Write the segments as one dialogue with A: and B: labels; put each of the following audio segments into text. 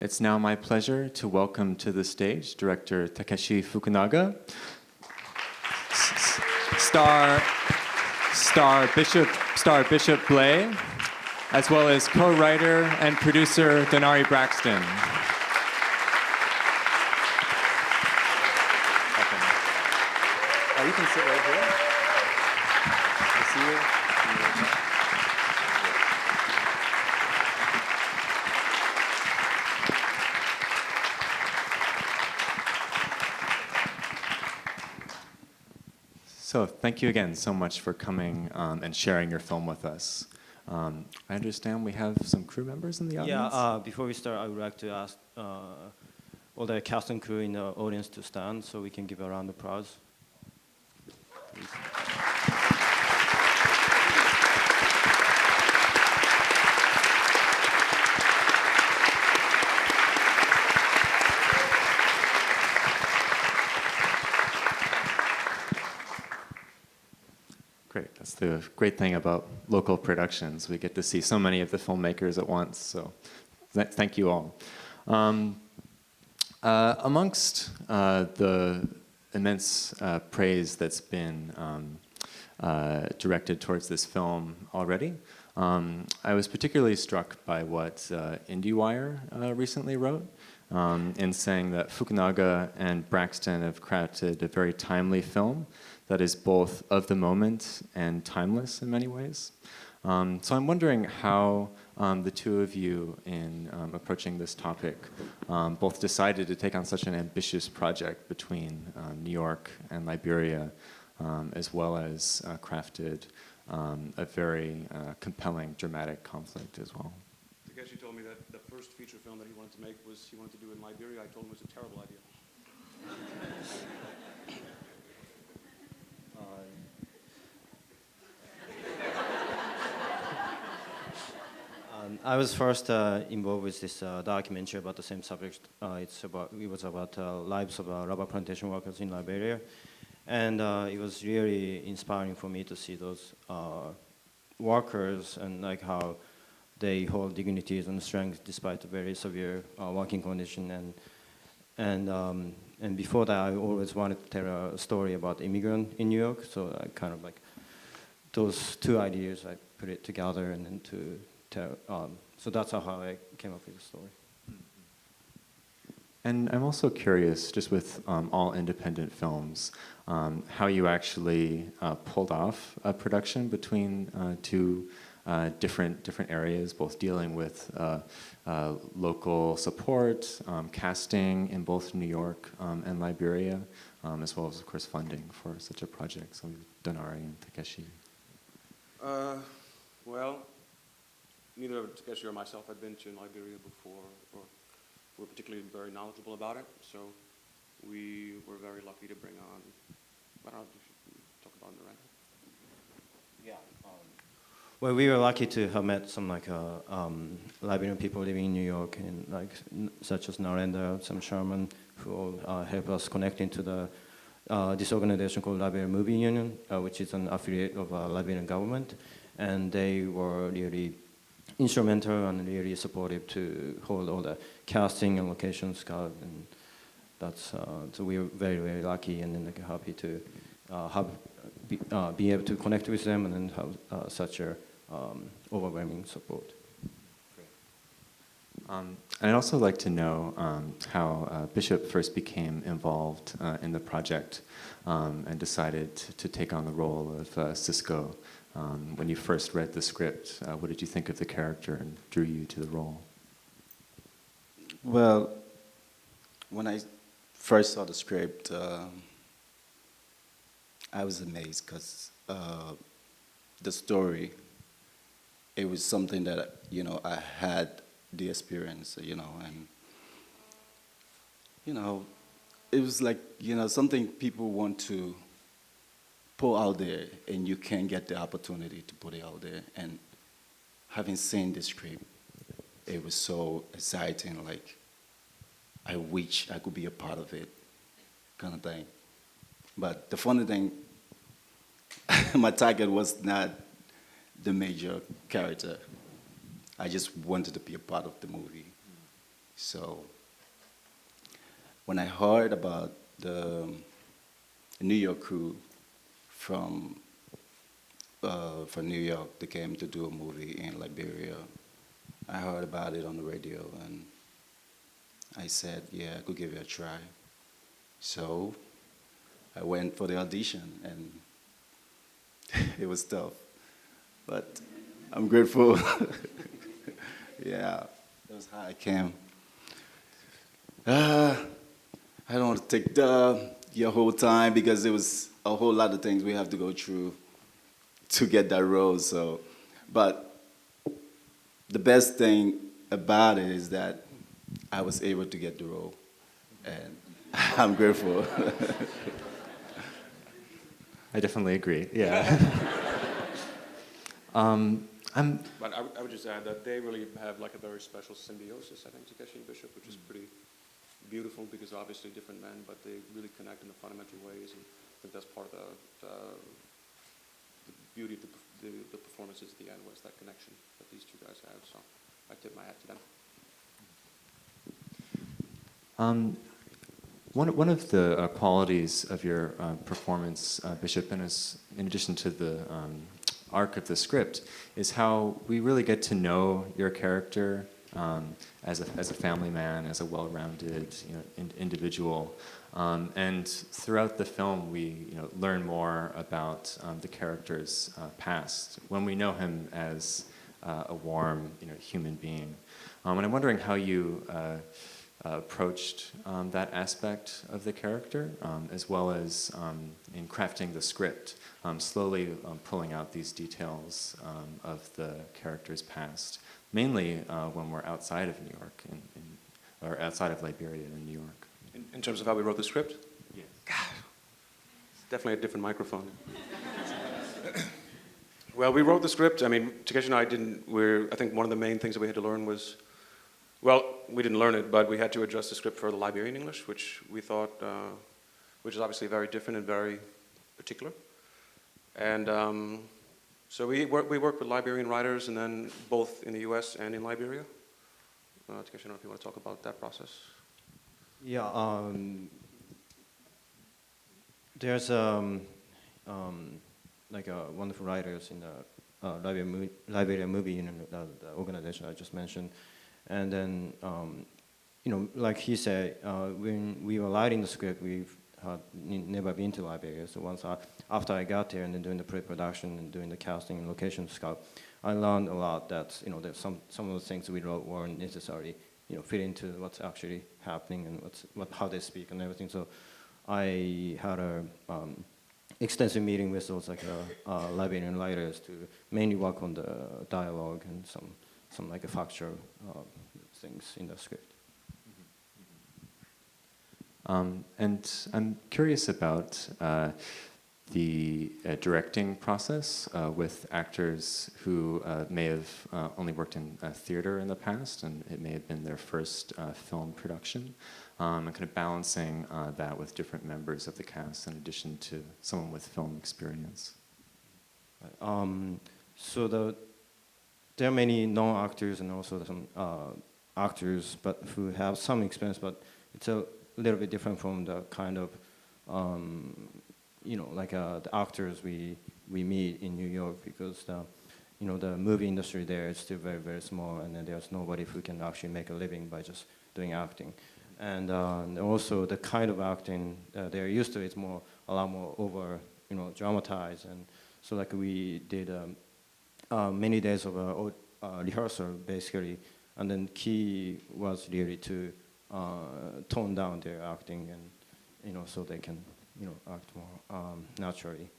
A: It's now my pleasure to welcome to the stage director Takeshi Fukunaga, star Bishop Blay, as well as co-writer and producer Donari Braxton. You can sit right here. Good to see you. So thank you again so much for coming and sharing your film with us. I understand we have some crew members in the audience?
B: Yeah, before we start, I would like to ask all the cast and crew in the audience to stand so we can give a round of applause. Please.
A: Great. That's the great thing about local productions. We get to see so many of the filmmakers at once. So thank you all. Amongst the immense praise that's been directed towards this film already, I was particularly struck by what IndieWire recently wrote in saying that Fukunaga and Braxton have crafted a very timely film that is both of the moment and timeless in many ways. So I'm wondering how the two of you, in approaching this topic, both decided to take on such an ambitious project between New York and Liberia, as well as crafted a very compelling, dramatic conflict as well.
C: Takeshi told me that the first feature film that he wanted to make was he wanted to do in Liberia. I told him it was a terrible idea.
B: I was first involved with this documentary about the same subject. It was about lives of rubber plantation workers in Liberia, and it was really inspiring for me to see those workers and like how they hold dignities and strength despite a very severe working condition. And before that, I always wanted to tell a story about immigrant in New York. So I kind of like those two ideas, I put it together and then to tell. So that's how I came up with the story.
A: And I'm also curious, just with all independent films, how you actually pulled off a production between two different areas, both dealing with local support, casting in both New York and Liberia, as well as, of course, funding for such a project. So Donari and Takeshi.
C: Well, neither Takeshi or myself had been to Liberia before, or were particularly very knowledgeable about it. So we were very lucky to bring on. I don't know if you should talk about Narendra.
B: Yeah. Well, we were lucky to have met some like Liberian people living in New York, and like such as Narendra, some Sherman, who all helped us connecting to the this organization called Liberian Movie Union, which is an affiliate of Liberian government, and they were really instrumental and really supportive to hold all the casting and location scout, and that's so we were very, very lucky and then like happy to be able to connect with them and then have such a overwhelming support.
A: And I'd also like to know how Bishop first became involved in the project and decided to take on the role of Cisco. When you first read the script, what did you think of the character and drew you to the role?
D: Well, when I first saw the script, I was amazed because the story, it was something that, I had the experience, and, it was like, something people want to put out there and you can't get the opportunity to put it out there. And having seen the script, it was so exciting, like, I wish I could be a part of it, kind of thing. But the funny thing, my target was not the major character. I just wanted to be a part of the movie. So when I heard about the New York crew from New York, they came to do a movie in Liberia. I heard about it on the radio, and I said, yeah, I could give it a try. So I went for the audition, and it was tough, but I'm grateful. Yeah, that was how I came. I don't want to take your whole time because there was a whole lot of things we have to go through to get that role. So, but the best thing about it is that I was able to get the role, and I'm grateful.
A: I definitely agree. Yeah.
C: But I would just add that they really have like a very special symbiosis, I think, Takeshi and Bishop, which is pretty beautiful because obviously different men, but they really connect in the fundamental ways, and I think that's part of the beauty of the performances at the end was that connection that these two guys have. So I tip my hat to them.
A: One of the qualities of your performance, Bishop, and in addition to the arc of the script, is how we really get to know your character as a family man, as a well-rounded individual. And throughout the film, we learn more about the character's past when we know him as a warm human being. And I'm wondering how you approached that aspect of the character, as well as in crafting the script, slowly pulling out these details of the character's past, mainly when we're outside of New York, or outside of Liberia in New York.
C: In terms of how we wrote the script?
A: Yes.
C: God, it's definitely a different microphone. Well, we wrote the script. I mean, Takeshi and I I think one of the main things that we had to learn was, well, we didn't learn it, but we had to adjust the script for the Liberian English, which we thought, which is obviously very different and very particular. And so we worked with Liberian writers, and then both in the US and in Liberia. Takeshi, I don't know if you want to talk about that process.
B: Yeah, there's like wonderful writers in the Liberia movie unit, the organization I just mentioned. And then, like he said, when we were writing the script, we've never been to Liberia. So after I got there and then doing the pre-production and doing the casting and location scout, I learned a lot that, there's some of the things we wrote weren't necessarily, fit into what's actually happening and how they speak and everything. So I had a extensive meeting with those Liberian writers to mainly work on the dialogue and some like a factual things in the script.
A: And I'm curious about the directing process with actors who may have only worked in theater in the past, and it may have been their first film production, and kind of balancing that with different members of the cast in addition to someone with film experience.
B: So there are many non-actors and also some actors, but who have some experience, but it's a little bit different from the kind of, the actors we meet in New York, because the movie industry there is still very, very small, and then there's nobody who can actually make a living by just doing acting. And also the kind of acting they're used to, it's a lot more over, dramatized. And so we did many days of rehearsal, basically, and then key was really to tone down their acting and so they can act more naturally.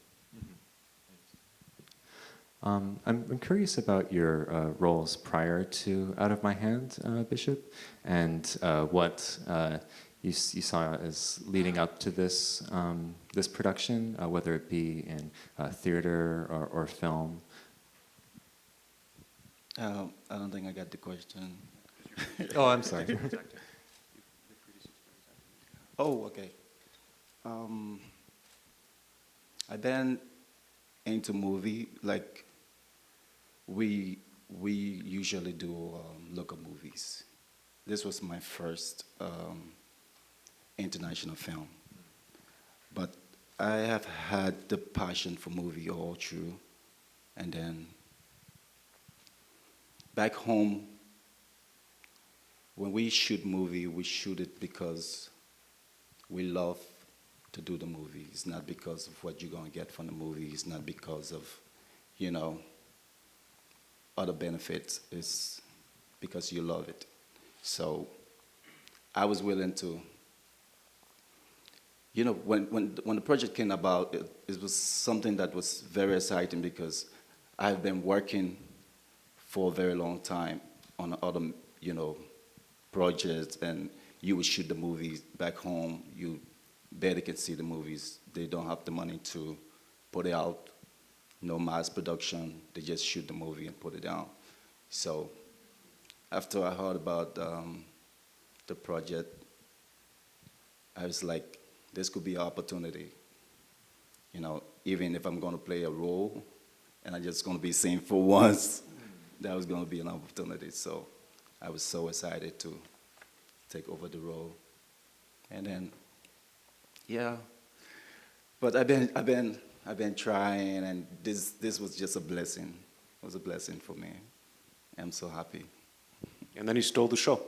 A: I'm curious about your roles prior to Out of My Hand, Bishop, and what you saw as leading up to this this production, whether it be in theater or film.
D: I don't think I got the question.
A: Oh, I'm sorry.
D: Oh, okay. I've been into movie, like we usually do local movies, this was my first international film. But I have had the passion for movie all through. And then back home, when we shoot movie, we shoot it because we love to do the movie. It's not because of what you're gonna get from the movie. It's not because of, you know, other benefits. It's because you love it. So I was willing to, you know, when the project came about, it was something that was very exciting because I've been working for a very long time on other, you know, projects, and you would shoot the movies back home. You barely can see the movies. They don't have the money to put it out. No mass production. They just shoot the movie and put it down. So after I heard about the project, I was like, this could be an opportunity. You know, even if I'm going to play a role and I'm just going to be seen for once, that was going to be an opportunity. So I was so excited to take over the role. And then, yeah. But I've been trying, and this was just a blessing. It was a blessing for me. I'm so happy.
C: And then he stole the show.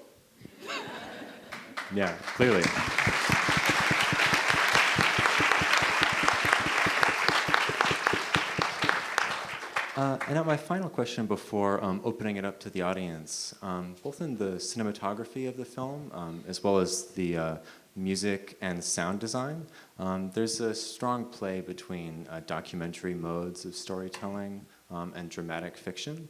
A: Yeah, clearly. And now my final question before opening it up to the audience, both in the cinematography of the film as well as the music and sound design, there's a strong play between documentary modes of storytelling and dramatic fiction,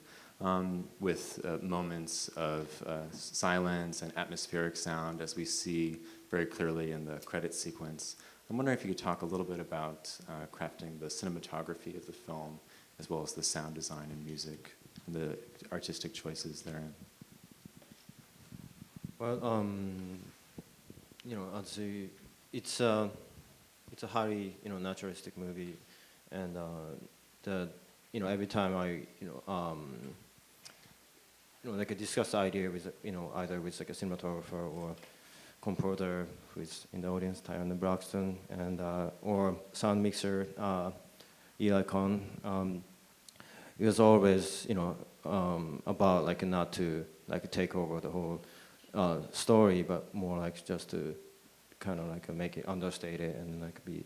A: with moments of silence and atmospheric sound, as we see very clearly in the credit sequence. I'm wondering if you could talk a little bit about crafting the cinematography of the film, as well as the sound design and music, and the artistic choices therein.
B: Well, you know, it's a highly, you know, naturalistic movie, and you know, every time I, like I discuss the idea with, either with like a cinematographer or composer who is in the audience, Donari Braxton, and or sound mixer, Eli Khan. It was always, about like not to like take over the whole story, but more like just to kind of like make it understated and like be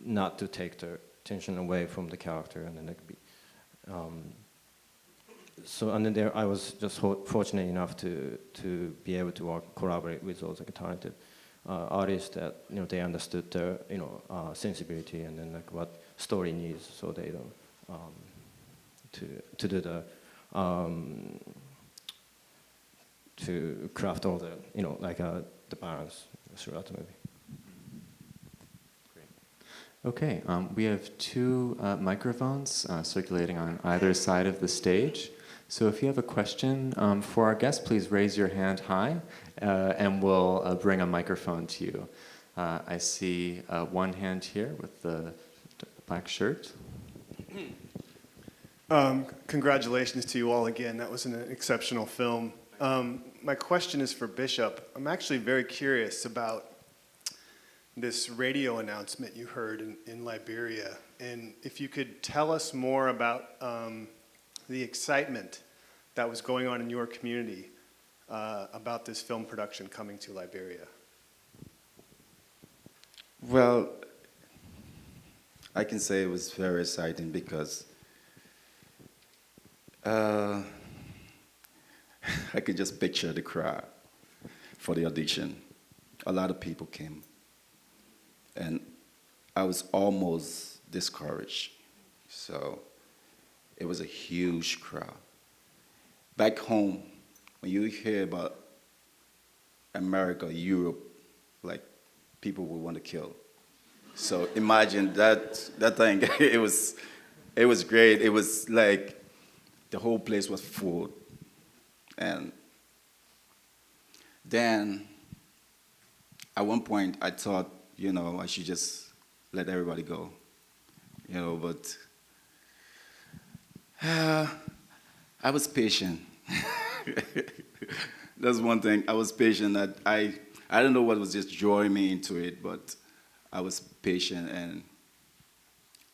B: not to take the attention away from the character, and then like be. So and then there, I was just fortunate enough to be able to collaborate with those like talented artists that they understood their sensibility and then like what story needs, so they don't to do the to craft all the the balance throughout the movie.
A: Okay, we have two microphones circulating on either side of the stage. So if you have a question for our guest, please raise your hand high, and we'll bring a microphone to you. I see one hand here with the black shirt.
E: Congratulations to you all again. That was an exceptional film. My question is for Bishop. I'm actually very curious about this radio announcement you heard in Liberia, and if you could tell us more about the excitement that was going on in your community about this film production coming to Liberia.
D: Well, I can say it was very exciting because I could just picture the crowd for the audition. A lot of people came, and I was almost discouraged. So it was a huge crowd. Back home, when you hear about America, Europe, like people would want to kill. So imagine that thing. It was great. It was like the whole place was full. And then at one point I thought, I should just let everybody go. But I was patient. That's one thing. I was patient. I don't know what was just drawing me into it, but I was patient and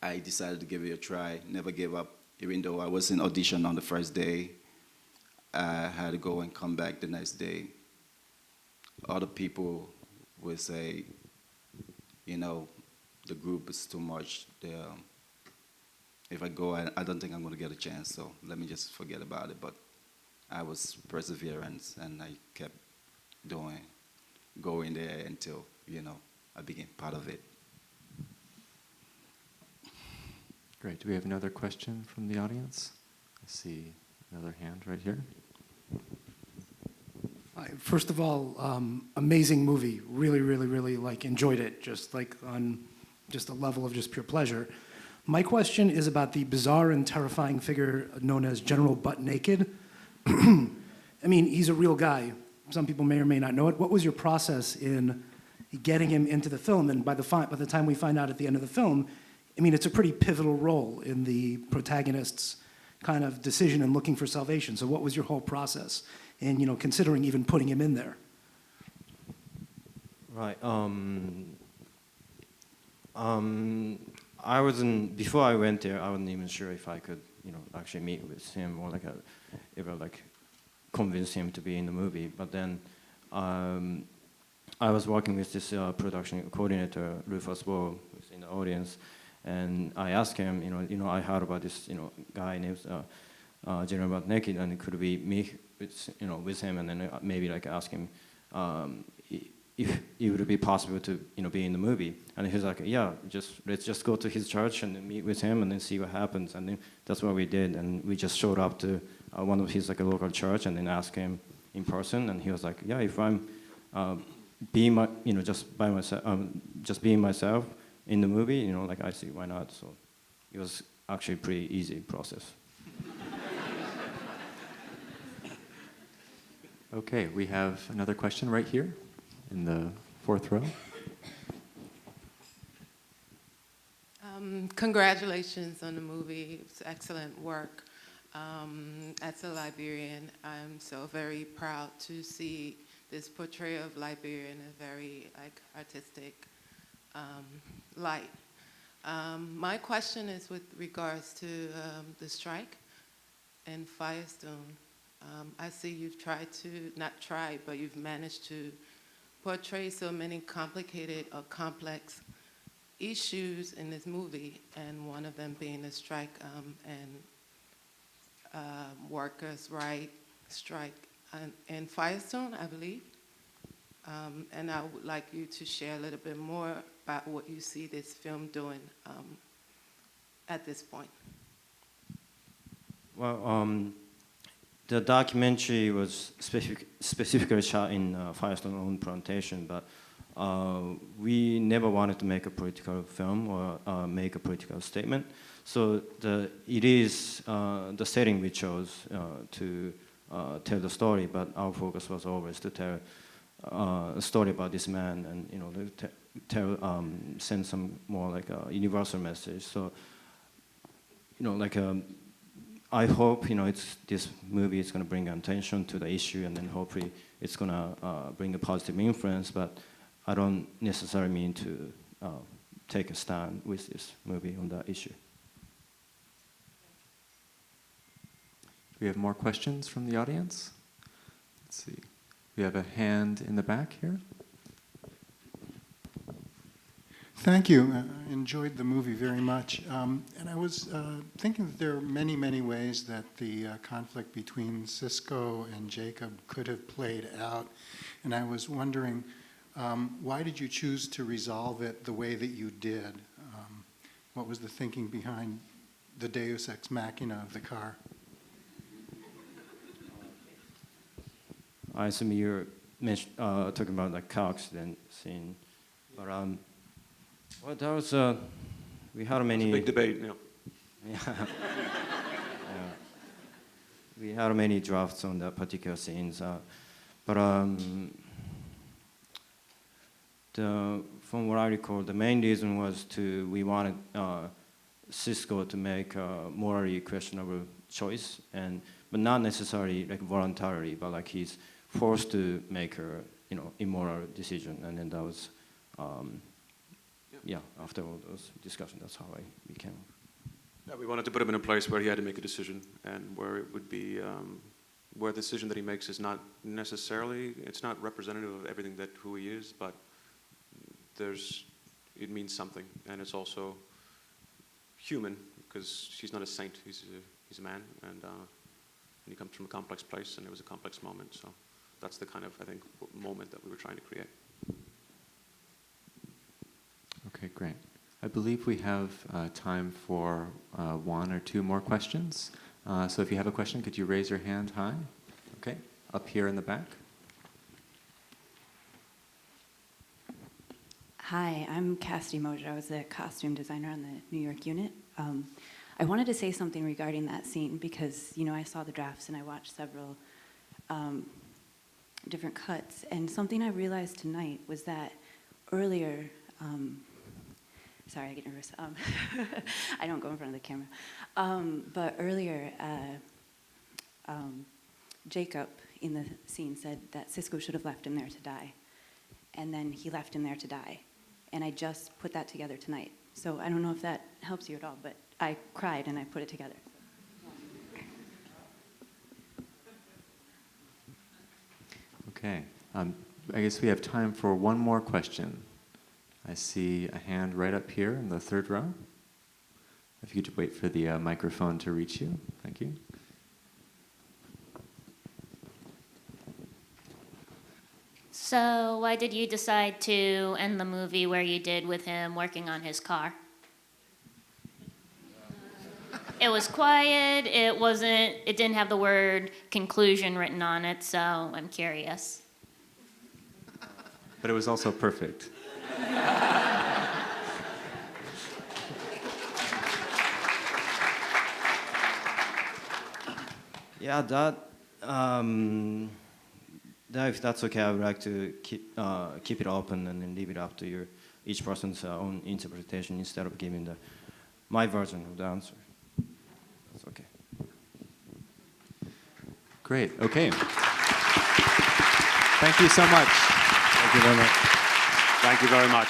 D: I decided to give it a try. Never gave up, even though I was in audition on the first day. I had to go and come back the next day. Other people would say, you know, the group is too much. If I go, I don't think I'm going to get a chance, so let me just forget about it. But I was perseverance, and I kept going there until, you know, I became part of it.
A: Great. Do we have another question from the audience? I see another hand right here.
F: First of all, amazing movie. Really, really, really enjoyed it. Just on just a level of just pure pleasure. My question is about the bizarre and terrifying figure known as General Butt Naked. I mean, he's a real guy. Some people may or may not know it. What was your process in getting him into the film? And by the time we find out at the end of the film, I mean, it's a pretty pivotal role in the protagonist's kind of decision in looking for salvation. So what was your whole process in, considering even putting him in there?
B: Right. I wasn't, before I went there, I wasn't even sure if I could, actually meet with him or ever convince him to be in the movie. But then I was working with this production coordinator, Rufus Wall, who's in the audience, and I asked him, I heard about this, guy named General Butt Naked, and could we meet with him, and then maybe ask him if it would be possible to be in the movie. And he was like, yeah, let's just go to his church and then meet with him and then see what happens. And then that's what we did, and we just showed up to one of his local church and then asked him in person, and he was like, yeah, if I'm just being myself in the movie, I see why not. So it was actually a pretty easy process.
A: Okay, we have another question right here in the fourth row.
G: Congratulations on the movie. It's excellent work. As a Liberian, I'm so very proud to see this portrayal of Liberia in a very artistic light. My question is with regards to the strike in Firestone. I see you've tried to, not tried, but you've managed to portray so many complicated or complex issues in this movie, and one of them being the strike and workers' right strike in Firestone, I believe. And I would like you to share a little bit more about what you see this film doing at this point.
B: Well, the documentary was specifically shot in Firestone own plantation, but we never wanted to make a political film or make a political statement. So it is the setting we chose to tell the story, but our focus was always to tell a story about this man and send some more a universal message. So, I hope this movie is going to bring attention to the issue, and then hopefully it's going to bring a positive influence. But I don't necessarily mean to take a stand with this movie on that issue.
A: Do we have more questions from the audience? Let's see. We have a hand in the back here.
H: Thank you. I enjoyed the movie very much. And I was thinking that there are many, many ways that the conflict between Cisco and Jacob could have played out. And I was wondering, why did you choose to resolve it the way that you did? What was the thinking behind the deus ex machina of the car?
B: I assume you're talking about the car accident scene, but well, that was we had many.
C: It's a big debate, yeah.
B: Yeah. We had many drafts on that particular scenes, but from what I recall, the main reason was we wanted Cisco to make a morally questionable choice, but not necessarily voluntarily, but he's forced to make a immoral decision, and then that was after all those discussions, that's how I became.
C: Yeah, we wanted to put him in a place where he had to make a decision, and where it would be where the decision that he makes is not necessarily, it's not representative of everything that who he is, but it means something, and it's also human, because he's not a saint, he's a man, and he comes from a complex place, and it was a complex moment, so that's the kind of, I think, moment that we were trying to create.
A: Okay, great. I believe we have time for one or two more questions. So if you have a question, could you raise your hand high? Okay, up here in the back.
I: Hi, I'm Cassidy Moser. I was the costume designer on the New York unit. I wanted to say something regarding that scene because, I saw the drafts and I watched several different cuts. And something I realized tonight was that earlier, sorry, I get nervous. I don't go in front of the camera. But earlier, Jacob in the scene said that Cisco should have left him there to die. And then he left him there to die. And I just put that together tonight. So I don't know if that helps you at all, but I cried and I put it together.
A: Okay, I guess we have time for one more question. I see a hand right up here in the third row. If you could wait for the microphone to reach you. Thank you.
J: So why did you decide to end the movie where you did with him working on his car? It was quiet, it didn't have the word conclusion written on it, so I'm curious.
A: But it was also perfect.
B: Yeah, if that's okay, I would like to keep it open and then leave it up to each person's own interpretation instead of giving my version of the answer. That's okay.
A: Great, okay. Thank you so much.
B: Thank you very much.
C: Thank you very much.